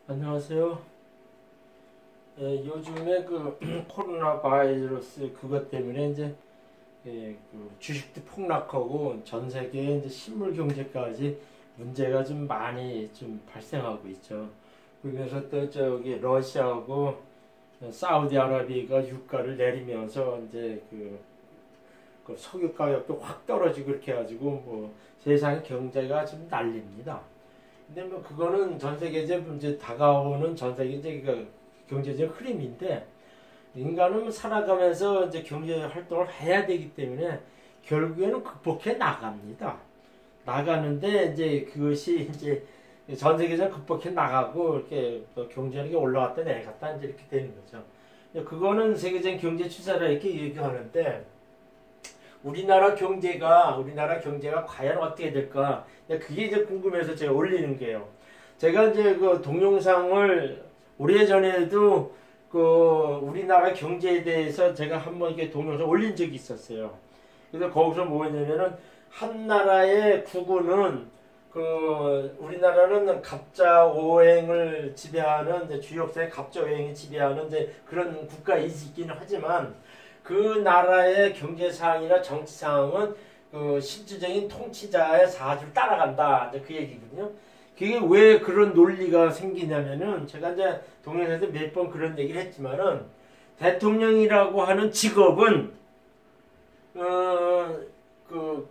안녕하세요. 요즘에 그 코로나 바이러스 그것 때문에 이제 그 주식도 폭락하고 전 세계 이제 실물 경제까지 문제가 좀 많이 좀 발생하고 있죠. 그러면서 또 저기 러시아하고 사우디아라비아가 유가를 내리면서 이제 그 석유 가격도 확 떨어지고 이렇게 해가지고 뭐 세상 경제가 좀 난립니다. 근데 뭐 그거는 전 세계적 이제 다가오는 전 세계적 그 경제적 흐름인데 인간은 살아가면서 이제 경제 활동을 해야 되기 때문에 결국에는 극복해 나갑니다. 나가는데 이제 그것이 이제 전 세계적 극복해 나가고 이렇게 또 경제력이 올라갔다 내려갔다 이제 이렇게 되는 거죠. 그거는 세계적인 경제 추세라 이렇게 얘기하는데 우리나라 경제가 과연 어떻게 될까? 그게 이제 궁금해서 제가 올리는 게요. 제가 이제 그 동영상을 오래전에도 그 우리나라 경제에 대해서 제가 한번 이렇게 동영상 올린 적이 있었어요. 그래서 거기서 뭐냐면은 한 나라의 국군은 그 우리나라는 갑자 오행을 지배하는 이제 주역사의 갑자 오행이 지배하는 이제 그런 국가이기는 하지만 그 나라의 경제 상황이나 정치 상황은 그 실질적인 통치자의 사주를 따라간다. 이제 그 얘기거든요. 그게 왜 그런 논리가 생기냐면은 제가 이제 동영상에서 몇 번 그런 얘기를 했지만은 대통령이라고 하는 직업은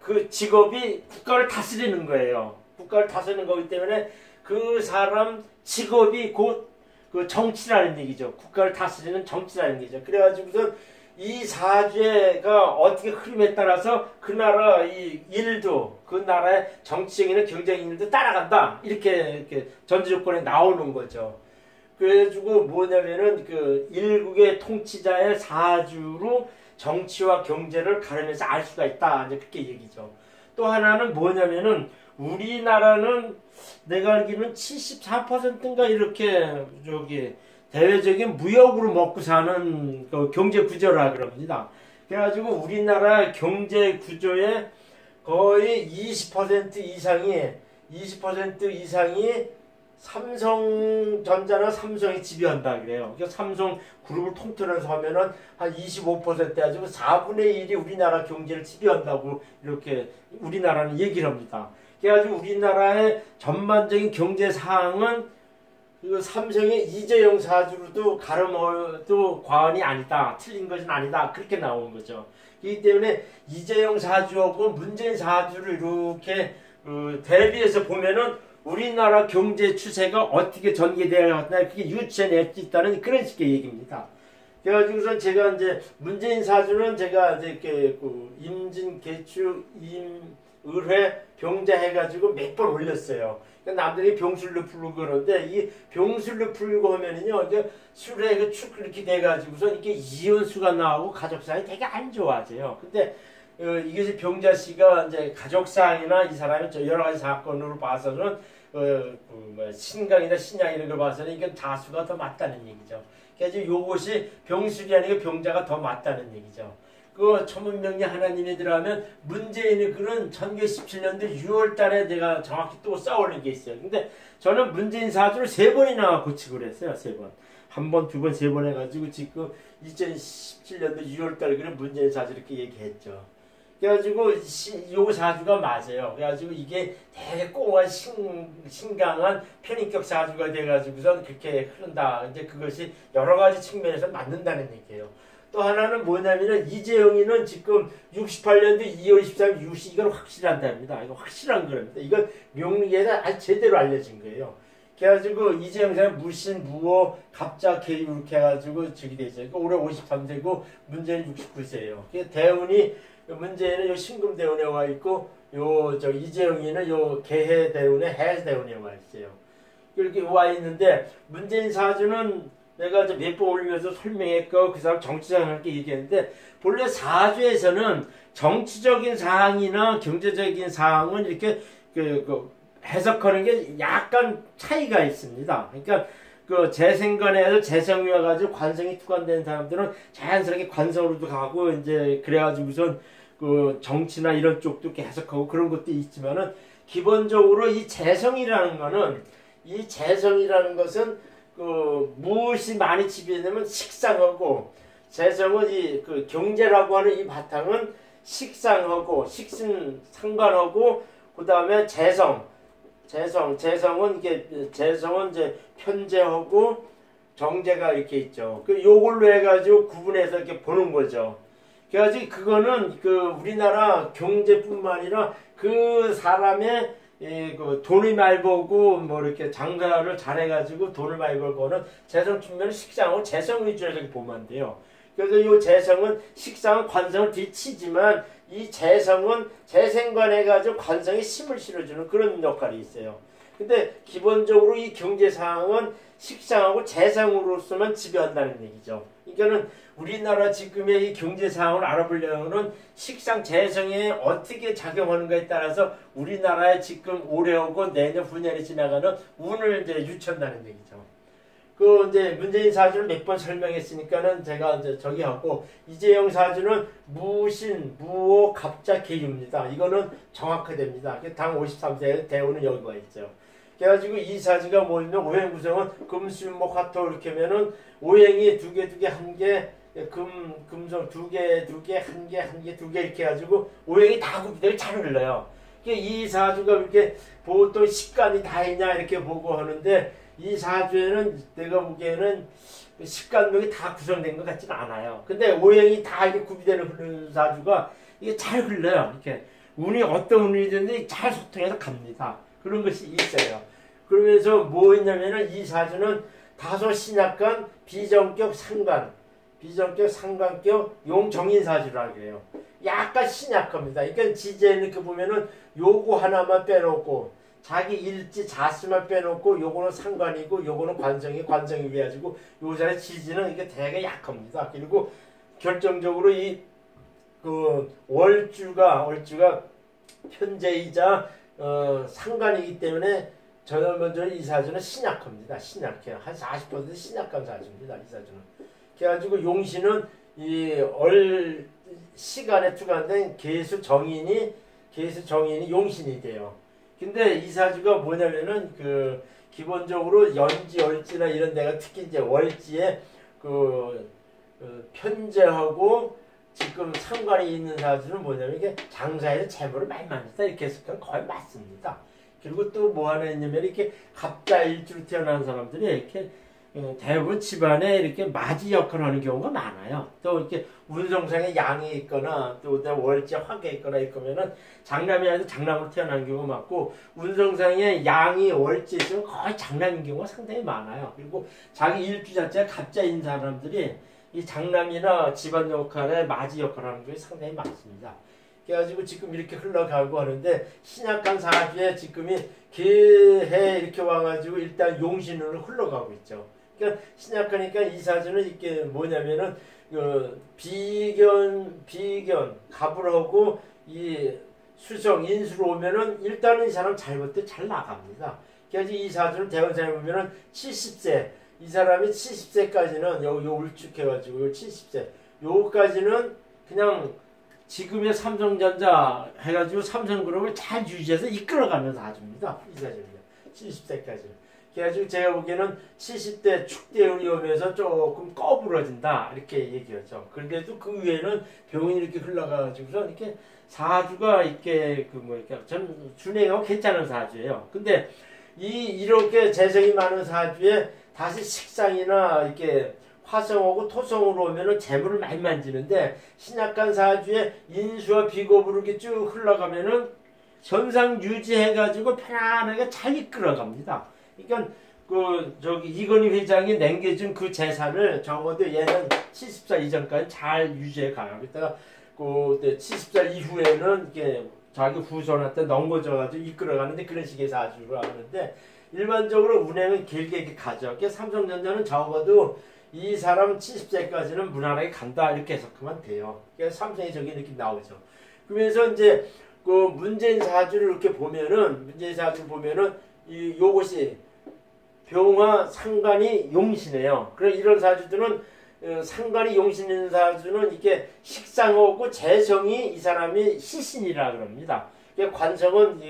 그 직업이 국가를 다스리는 거예요. 국가를 다스리는 거기 때문에 그 사람 직업이 곧 그 정치라는 얘기죠. 국가를 다스리는 정치라는 얘기죠. 그래가지고서 이 사주가 어떻게 흐름에 따라서 그 나라 이 일도 그 나라의 정치적인 경제적인 일도 따라간다 이렇게 전제 조건에 나오는 거죠. 그래가지고 뭐냐면은 그 일국의 통치자의 사주로 정치와 경제를 가르면서 알 수가 있다 이제 그렇게 얘기죠. 또 하나는 뭐냐면은 우리나라는 내가 알기로는 74%인가 이렇게 저기 대외적인 무역으로 먹고 사는 그 경제 구조라 그럽니다. 그래가지고 우리나라 경제 구조의 거의 20% 이상이 삼성전자나 삼성이 지배한다 그래요. 그러니까 삼성 그룹을 통틀어서 하면은 한 25% 해가지고 4분의 1이 우리나라 경제를 지배한다고 이렇게 우리나라는 얘기를 합니다. 그래가지고 우리나라의 전반적인 경제 상황은 그 삼성의 이재용 사주로도 가름어도 과언이 아니다. 틀린 것은 아니다. 그렇게 나오는 거죠. 그렇기 때문에 이재용 사주하고 문재인 사주를 이렇게 대비해서 보면은 우리나라 경제 추세가 어떻게 전개되어야 하나 그게 유추해낼 수 있다는 그런 식의 얘기입니다. 그래가지고선 제가 이제 문재인 사주는 제가 이제 이렇게 임진, 개축, 을회, 병자 해가지고 몇 번 올렸어요. 남들이 병술로 풀고 그러는데 이 병술로 풀고 하면은요 이게 술에 축 이렇게 돼가지고서 이렇게 이혼수가 나오고 가족사이 되게 안 좋아져요. 근데 이것이 병자 씨가 이제 가족사항이나 이 사람의 여러 가지 사건으로 봐서는 신강이나 신양 이런 걸 봐서는 이건 자수가 더 맞다는 얘기죠. 그래서 요것이 병술이 아니고 병자가 더 맞다는 얘기죠. 그 천문명리 하나님에 들어가면 문재인의 글은 1917년도 6월 달에 내가 정확히 또 써올린 게 있어요. 근데 저는 문재인 사주를 3번이나 고치고 그랬어요. 3번. 한 번, 두 번, 세 번 해가지고 지금 2017년도 6월 달에 그런 문재인 사주 이렇게 얘기했죠. 그래가지고 요 사주가 맞아요. 그래가지고 이게 되게 꽁한 신강한 편인격 사주가 돼가지고선 그렇게 흐른다. 이제 그것이 여러 가지 측면에서 맞는다는 얘기예요. 또 하나는 뭐냐면은 이재용이는 지금 68년도 2월 23일 유시 이건 확실한답니다. 이거 확실한 겁니다. 이건 명리에 아주 제대로 알려진 거예요. 그래가지고 이재용 사람 무신, 무호, 갑자, 개유 이렇게 해가지고 저기 되죠. 그러니까 올해 53세고 문재인 69세예요. 대운이 문재인은 요 신금 대운에 와 있고 이재용이는 요 개해 대운에 해 대운에 와 있어요. 이렇게 와 있는데 문재인 사주는 내가 몇 번 올리면서 설명했고 그 사람 정치상을 얘기했는데 본래 사주에서는 정치적인 사항이나 경제적인 사항은 이렇게 해석하는 게 약간 차이가 있습니다. 그러니까 그 재생관에서 재성이 와가지고 관성이 투관된 사람들은 자연스럽게 관성으로도 가고 이제 그래가지고선 그 정치나 이런 쪽도 이렇게 해석하고 그런 것도 있지만은 기본적으로 이 재성이라는 거는 이 재성이라는 것은 그 무엇이 많이 지배되면 식상하고, 재성은 이 그 경제라고 하는 이 바탕은 식상하고 식신 상관하고, 그 다음에 재성은 이제 편재하고 정제가 이렇게 있죠. 그 요걸로 해가지고 구분해서 이렇게 보는 거죠. 그래가지고 그거는 그 우리나라 경제뿐만 아니라 그 사람의 그 돈을 많이 벌고 뭐 이렇게 장사를 잘해가지고 돈을 많이 벌고는 재성 측면은 식상하고 재성 위주로 이렇게 보면 안 돼요. 그래서 이 재성은 식상은 관성을 뒤치지만 이 재성은 재생관해가지고 관성에 힘을 실어주는 그런 역할이 있어요. 근데 기본적으로 이 경제상황은 식상하고 재성으로서만 지배한다는 얘기죠. 그러니까는 우리나라 지금의 이 경제 상황을 알아보려면 식상 재성에 어떻게 작용하는가에 따라서 우리나라의 지금 올해하고 내년 후년에 지나가는 운을 이제 유추한다는 얘기죠. 그 이제 문재인 사주를 몇 번 설명했으니까는 제가 이제 저기 하고, 이재용 사주는 무신, 무호, 갑자, 계유입니다. 이거는 정확하됩니다. 당 53세의 대우는 여기 와 있죠. 그래가지고 이 사주가 뭐냐면 오행 구성은 금, 수, 목, 화토 이렇게 하면은 오행이 두 개, 한 개, 금성 두 개, 한 개, 두 개 이렇게 해가지고 오행이 다 구비되게 잘 흘러요. 이 사주가 이렇게 보통 식간이 다 있냐 이렇게 보고 하는데, 이 사주에는 내가 보기에는 식간목이 다 구성된 것 같지는 않아요. 근데 오행이 다 이렇게 구비되는 흐르는 사주가 이게 잘 흘러요. 이렇게 운이 어떤 운이든지 잘 소통해서 갑니다. 그런 것이 있어요. 그러면서 뭐 있냐면은 이 사주는 다소 신약한 비정격 상관격 용정인 사주라고 해요. 약간 신약합니다. 그러니까 지지에는 이렇게 보면은 요거 하나만 빼놓고 자기 일지 자수만 빼놓고 요거는 상관이고 요거는 관성이 위해가지고 요사의 지지는 이게 되게 약합니다. 그리고 결정적으로 이 그 월주가 편제이자 상관이기 때문에 전원먼저 이 사주는 신약합니다. 신약해요. 한 40% 신약한 사주입니다. 이 사주는. 그래가지고 용신은 이 시간에 투간된 계수 정인이 용신이 돼요. 근데 이 사주가 뭐냐면은 그 기본적으로 연지, 월지나 이런 데가 특히 이제 월지에 편제하고 지금 상관이 있는 사주는 뭐냐면 이게 장사에서 재물을 많이 만든다 이렇게 해서 거의 맞습니다. 그리고 또 뭐 하나 있냐면 이렇게 갑자 일주로 태어난 사람들이 이렇게 대부분 집안에 이렇게 맞이 역할을 하는 경우가 많아요. 또 이렇게 운성상에 양이 있거나 또 월지 화가 있거나 이러면은 장남이 아니라 장남으로 태어난 경우가 많고, 운성상에 양이 월지 있으면 거의 장남인 경우가 상당히 많아요. 그리고 자기 일주 자체가 갑자인 사람들이 이 장남이나 집안 역할에 맞이 역할을 하는 경우가 상당히 많습니다. 그래가지고 지금 이렇게 흘러가고 하는데, 신약한 사주에 지금이 개해 이렇게 와가지고 일단 용신으로 흘러가고 있죠. 그러니까 신약하니까 이 사주는 이게 뭐냐면은 비견 갑을 하고 이 수성 인수로 오면은 일단은 이 사람 잘못돼 잘 나갑니다. 그래서 이 사주는 대원상에 보면은 70세, 이 사람이 70세까지는 요 울축해가지고 요 70세 요까지는 그냥 지금의 삼성전자 해가지고 삼성그룹을 잘 유지해서 이끌어가는 사주입니다. 이 사주입니다. 70세까지는. 그래가지고 제가 보기에는 70대 축대운이 오면서 조금 꺼부러진다 이렇게 얘기하죠. 그런데도 그 위에는 병원이 이렇게 흘러가가지고서 이렇게 사주가 이렇게 이렇게 전 준행하고 괜찮은 사주예요. 근데 이렇게 재성이 많은 사주에 다시 식상이나 이렇게 화성하고 토성으로 오면은 재물을 많이 만지는데, 신약한 사주에 인수와 비겁으로 이렇게 쭉 흘러가면은 현상 유지해가지고 편안하게 잘 이끌어갑니다. 그러니까 이건희 회장이 남겨준 그 재산을 적어도 얘는 70살 이전까지 잘 유지해 가요. 그러다가 70살 이후에는 이게 자기 후손한테 넘겨줘가지고 이끌어가는데, 그런 식의 사주로 하는데, 일반적으로 운행은 길게 이렇게 가죠. 삼성전자는 적어도 이 사람 70세까지는 무난하게 간다 이렇게 해석하면 돼요. 그래서 삼성이 저기 이렇게 나오죠. 그러면서 이제 문재인 사주를 이렇게 보면은, 요것이 병화 상관이 용신이에요. 그래서 이런 사주들은 상관이 용신 있는 사주는 이게 식상하고 재성이 이 사람이 시신이라 그럽니다. 관성은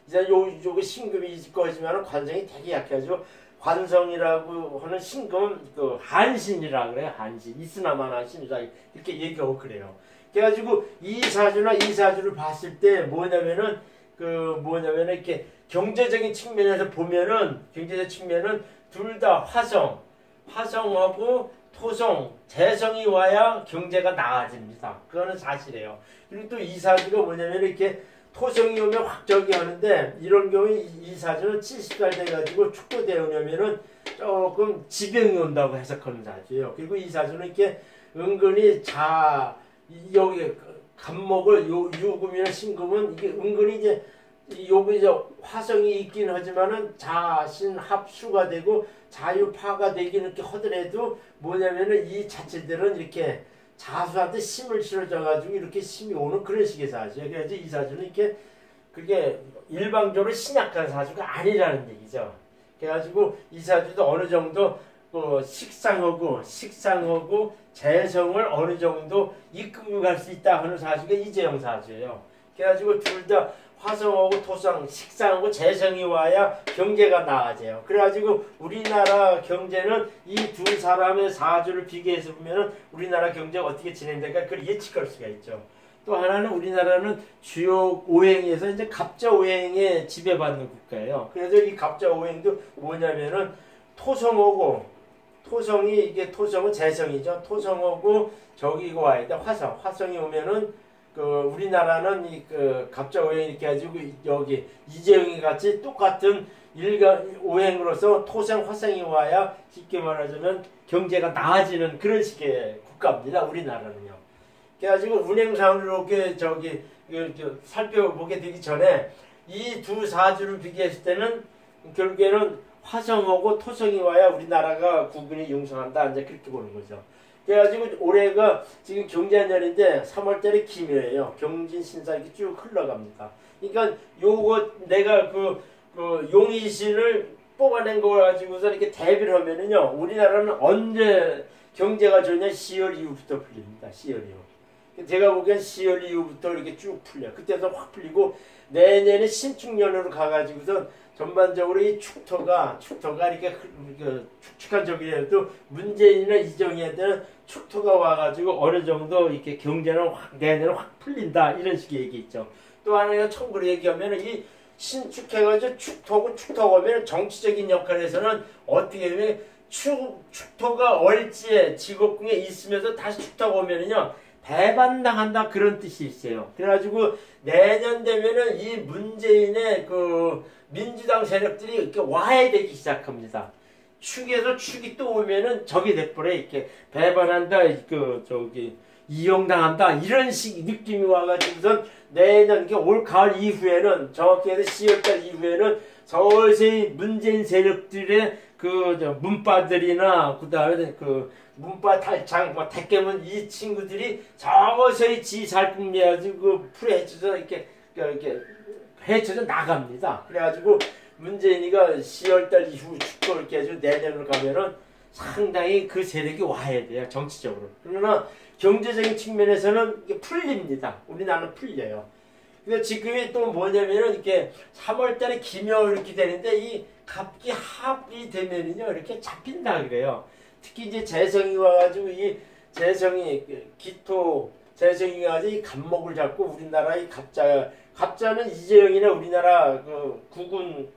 이제 요게 신금이 있을 거지만 관성이 되게 약해가지고 관성이라고 하는 신금은 그 한신이라 그래요. 한신 있으나마나 신이라 이렇게 얘기하고 그래요. 그래가지고 이사주를 봤을 때 뭐냐면은 이렇게 경제적인 측면에서 보면은 둘 다 화성하고 토성, 재성이 와야 경제가 나아집니다. 그거는 사실이에요. 그리고 또 이사주가 뭐냐면 이렇게 토성이 오면 확 저기 하는데 이런 경우에 이사주는 70살 돼가지고 축구대오냐면은 조금 지병이 온다고 해석하는 사주예요. 그리고 이사주는 이렇게 은근히 여기 간목을 유금이나 신금은 이게 은근히 이제 여기 화성이 있긴 하지만은 자신 합수가 되고 자유파가 되긴 이렇게 하더라도 뭐냐면은 이 자체들은 이렇게 자수한테 힘을 실어줘가지고 이렇게 힘이 오는 그런 식의 사주예요. 그래서 이 사주는 이렇게 그게 일방적으로 신약한 사주가 아니라는 얘기죠. 그래가지고 이 사주도 어느 정도 식상하고 재성을 어느 정도 이끌고 갈 수 있다 하는 사주가 이재용 사주예요. 그래가지고 둘 다 화성하고 토성, 식상하고 재성이 와야 경제가 나아져요. 그래가지고 우리나라 경제는 이 두 사람의 사주를 비교해서 보면은 우리나라 경제가 어떻게 진행될까 그걸 예측할 수가 있죠. 또 하나는 우리나라는 주요 오행에서 이제 갑자 오행에 지배받는 국가예요. 그래서 이 갑자 오행도 뭐냐면은 토성은 재성이죠. 토성하고 저기 와야 돼. 화성이 오면은 우리나라는 갑자 오행 이렇게 해가지고 여기 이재용이 같이 똑같은 오행으로서 토성 화성이 와야 쉽게 말하자면 경제가 나아지는 그런 식의 국가입니다. 우리나라는요. 그래가지고 운행상으로 이렇게 살펴보게 되기 전에 이 두 사주를 비교했을 때는 결국에는 화성하고 토성이 와야 우리나라가 국군이 융성한다. 이제 그렇게 보는 거죠. 그래가지고 올해가 지금 경자년인데 3월달에 기묘예요. 경진신사 이렇게 쭉 흘러갑니다. 그러니까 요거 내가 용의신을 뽑아낸 거 가지고서 이렇게 대비를 하면은요. 우리나라는 언제 경제가 좋냐? 10월 이후부터 풀립니다. 10월 이후. 제가 보기엔 10월 이후부터 이렇게 쭉 풀려. 그때서 확 풀리고 내년에 신축년으로 가가지고서 전반적으로 이 축토가 이렇게 축축한 적이라도 문재인이나 이정희한테는 축토가 와가지고 어느 정도 이렇게 경제는 내년에 확 풀린다 이런 식의 얘기 있죠. 또 하나가 참고로 얘기하면 이 신축해가지고 축토가 오면 정치적인 역할에서는 어떻게 보면 축토가 월지에 직업궁에 있으면서 다시 축토가 오면은요. 배반당한다 그런 뜻이 있어요. 그래가지고 내년 되면은 이 문재인의 민주당 세력들이 이렇게 와해되기 시작합니다. 축에서 축이 또 오면은 적이 돼버려 이렇게 배반한다 이용당한다 이런 식 느낌이 와가지고선 내년 올 가을 이후에는 정확히 해서 10월달 이후에는 서서히 문재인 세력들의 문바들이나 그다음에 문바 탈창 택깨문 이 친구들이 서서히 지살품해가지고 풀에 헤쳐져 이렇게 헤쳐져 나갑니다. 그래가지고 문재인이가 10월달 이후 축도 이렇게 해서 내년으로 가면은 상당히 그 세력이 와야 돼요. 정치적으로. 그러나 경제적인 측면에서는 이게 풀립니다. 우리나라는 풀려요. 근데 지금이 또 뭐냐면은 이렇게 3월달에 기묘 이렇게 되는데 이 갑기 합이 되면은요 이렇게 잡힌다 그래요. 특히 이제 재성이 와가지고 이 재성이 재성이 와가지고 이 갑목을 잡고 우리나라의 갑자는 이재용이나 우리나라 국군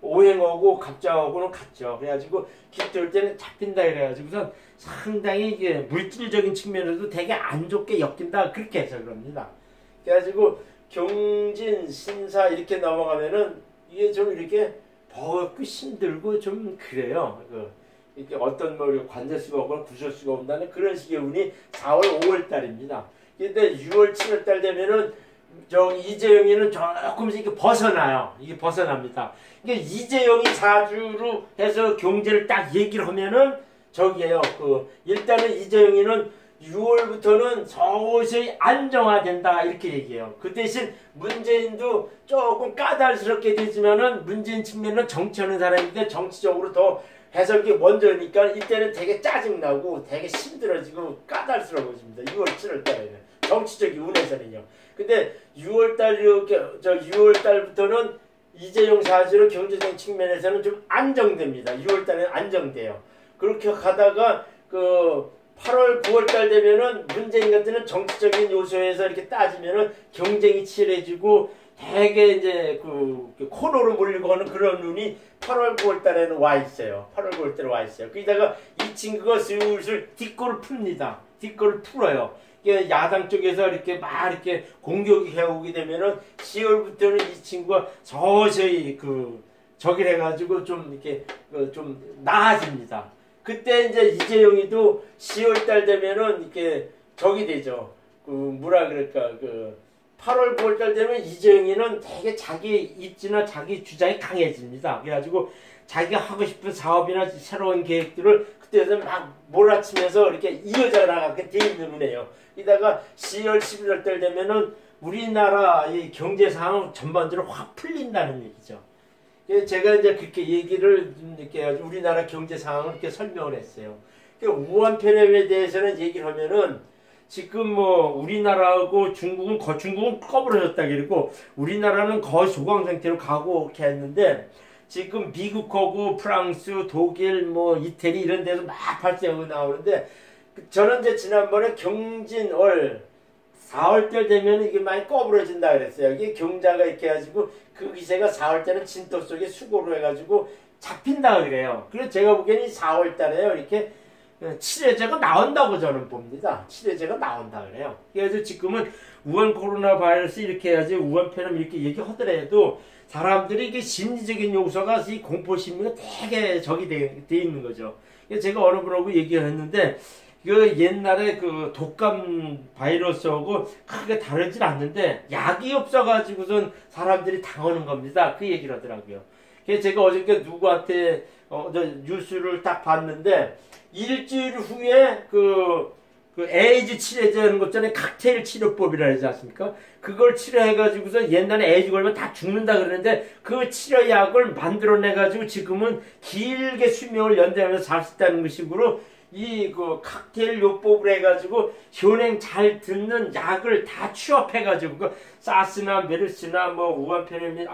오행하고 갑자하고는 같죠. 그래가지고 기토일 때는 잡힌다 그래가지고선 상당히 이게 물질적인 측면에서도 되게 안 좋게 엮인다 그렇게 해서 그럽니다. 그래가지고 경진 신사 이렇게 넘어가면은 이게 좀 이렇게 버겁고 힘들고 좀 그래요. 이렇게 어떤 관제수가 오거나 구설수가 온다는 그런 식의 운이 4월 5월 달입니다. 근데 6월 7월 달 되면은 이재용이는 조금씩 이렇게 벗어나요. 이게 벗어납니다. 그러니까 이재용이 사주로 해서 경제를 딱 얘기를 하면은 일단은 이재용이는 6월부터는 서서히 안정화된다 이렇게 얘기해요. 그 대신 문재인도 조금 까다롭게 되지만은 문재인 측면은 정치하는 사람인데 정치적으로 더 해석이 먼저니까 이때는 되게 짜증나고 되게 힘들어지고 까다스러워집니다. 6월 7월 달에는 정치적인 운에서는요. 근데 6월달 이렇게 6월달부터는 이재용 사주로 경제적인 측면에서는 좀 안정됩니다. 6월달에는 안정돼요. 그렇게 가다가 그 8월, 9월달 되면은 문재인 같은 정치적인 요소에서 이렇게 따지면은 경쟁이 치열해지고 되게 이제 그 코너로 몰리고 하는 그런 눈이 8월, 9월 달에는 와 있어요. 8월, 9월 달에 와 있어요. 그러다가 이 친구가 슬슬 뒷골을 풉니다. 뒷골을 풀어요. 야당 쪽에서 이렇게 막 이렇게 공격이 해오게 되면은 10월부터는 이 친구가 서서히 저기 해가지고 좀 이렇게 좀 나아집니다. 그때 이제 이재용이도 10월 달 되면은 이렇게 저기 되죠. 뭐라 그럴까 8월, 9월 달 되면 이재용이는 되게 자기 입지나 자기 주장이 강해집니다. 그래가지고 자기가 하고 싶은 사업이나 새로운 계획들을 그때서 막 몰아치면서 이렇게 이어져 나가게 돼 있는 거네요. 이다가 10월, 11월 달 되면은 우리나라의 경제 상황 전반적으로 확 풀린다는 얘기죠. 제가 이제 그렇게 얘기를 이렇게 우리나라 경제 상황을 이렇게 설명을 했어요. 우한 폐렴에 대해서는 얘기를 하면은 지금 뭐 우리나라하고 중국은 꺼부러졌다 그러고 우리나라는 거의 소강 상태로 가고 이렇게 했는데 지금 미국하고 프랑스, 독일, 뭐 이태리 이런 데서 막 발생하고 나오는데 저는 이제 지난번에 경진월 4월달 되면 이게 많이 꺼부러진다 그랬어요. 이게 경자가 이렇게 해가지고 그 기세가 4월달은 진토 속에 수고로 해가지고 잡힌다 그래요. 그래서 제가 보기에는 4월달에요. 이렇게 치료제가 나온다고 저는 봅니다. 치료제가 나온다 그래요. 그래서 지금은 우한 코로나 바이러스 이렇게 해야지 우한 폐렴 이렇게 얘기하더라도 사람들이 이게 심리적인 요소가 이 공포심리가 되게 적이 돼 있는 거죠. 그래서 제가 어느 분하고 얘기를 했는데 그 옛날에 그 독감 바이러스하고 크게 다르진 않는데 약이 없어가지고선 사람들이 당하는 겁니다. 그 얘기를 하더라고요. 그래서 제가 어저께 누구한테 뉴스를 딱 봤는데 일주일 후에 그 에이즈 치료제라는 것 전에 칵테일 치료법이라 하지 않습니까? 그걸 치료해가지고서 옛날에 에이즈 걸면 다 죽는다 그러는데 그 치료약을 만들어내가지고 지금은 길게 수명을 연장하면서 살 수 있다는 식으로 이 칵테일 요법을 해가지고 현행 잘 듣는 약을 다 취업해가지고 사스나 메르스나 뭐 우한 폐렴이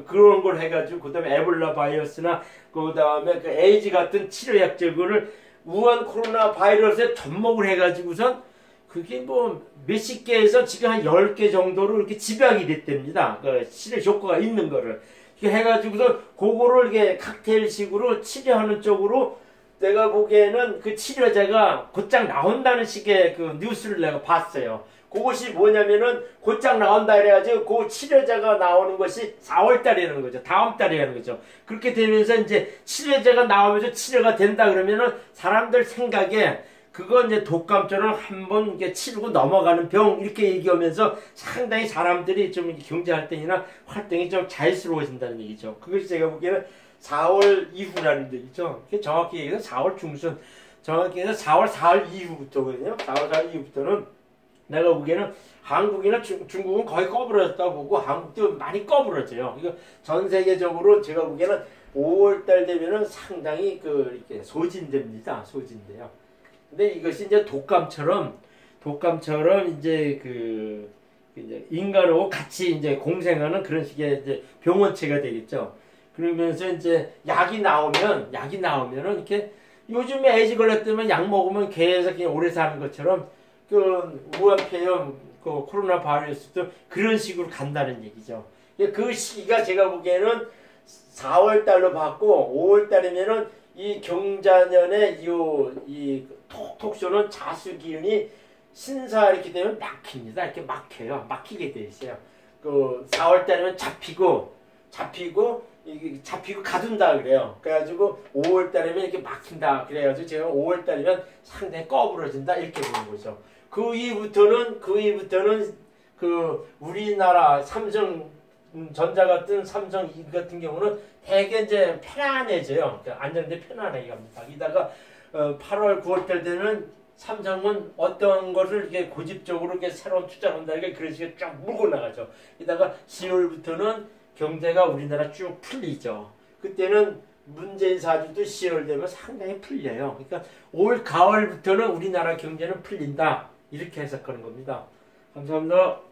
그런 걸 해가지고 그다음에 에볼라 바이러스나 그다음에 에이즈 같은 치료약들을 우한 코로나 바이러스에 접목을 해가지고선 그게 뭐 몇십 개에서 지금 한 10개 정도로 이렇게 집약이 됐답니다. 치료 효과가 있는 거를. 이렇게 해가지고서 그거를 이렇게 칵테일식으로 치료하는 쪽으로 내가 보기에는 그 치료제가 곧장 나온다는 식의 그 뉴스를 내가 봤어요. 그것이 뭐냐면은 곧장 나온다 그래가지고 그 치료제가 나오는 것이 4월달이라는 거죠. 다음 달이라는 거죠. 그렇게 되면서 이제 치료제가 나오면서 치료가 된다 그러면은 사람들 생각에 그건 이제 독감처럼 한번 이게 치르고 넘어가는 병 이렇게 얘기하면서 상당히 사람들이 좀 경제 활동이나 활동이 좀 자유스러워진다는 얘기죠. 그것이 제가 보기에는 4월 이후라는 얘기죠. 정확히 얘기해서 4월 중순, 정확히 해서 4월 4일 이후부터거든요. 4월 4일 이후부터는 내가 보기에는 한국이나 중국은 거의 꺼부러졌다고 보고 한국도 많이 꺼부러져요. 이거 전 세계적으로 제가 보기에는 5월달 되면은 상당히 이렇게 소진됩니다. 소진돼요. 근데 이것이 이제 독감처럼 이제 이제 인간하고 같이 이제 공생하는 그런 식의 이제 병원체가 되겠죠. 그러면서 이제 약이 나오면은 이렇게 요즘에 에이즈 걸렸다면 약 먹으면 계속 그냥 오래 사는 것처럼 우한 폐렴 코로나 바이러스도 그런 식으로 간다는 얘기죠. 그 시기가 제가 보기에는 4월 달로 봤고 5월 달이면은 이 경자년의 이 톡톡쇼는 자수 기운이 신사 이렇게 되면 막힙니다. 이렇게 막혀요. 막히게 돼 있어요. 4월 달이면 잡히고 가둔다 그래요. 그래가지고 5월 달이면 이렇게 막힌다. 그래가지고 제가 5월 달이면 상당히 꺼부러진다 이렇게 보는 거죠. 그 이후부터는 우리나라 삼성전자 같은 삼성 같은 경우는 되게 이제 편안해져요. 안정돼 편안하게 갑니다. 이다가 8월 9월 달 되면 삼성은 어떤 것을 이렇게 고집적으로 이렇게 새로운 투자를 한다 이게 그런 식으로 쫙 물고 나가죠. 이다가 10월부터는 경제가 우리나라 쭉 풀리죠. 그때는 문재인 사주도 10월 되면 상당히 풀려요. 그러니까 올 가을부터는 우리나라 경제는 풀린다. 이렇게 해석하는 겁니다. 감사합니다.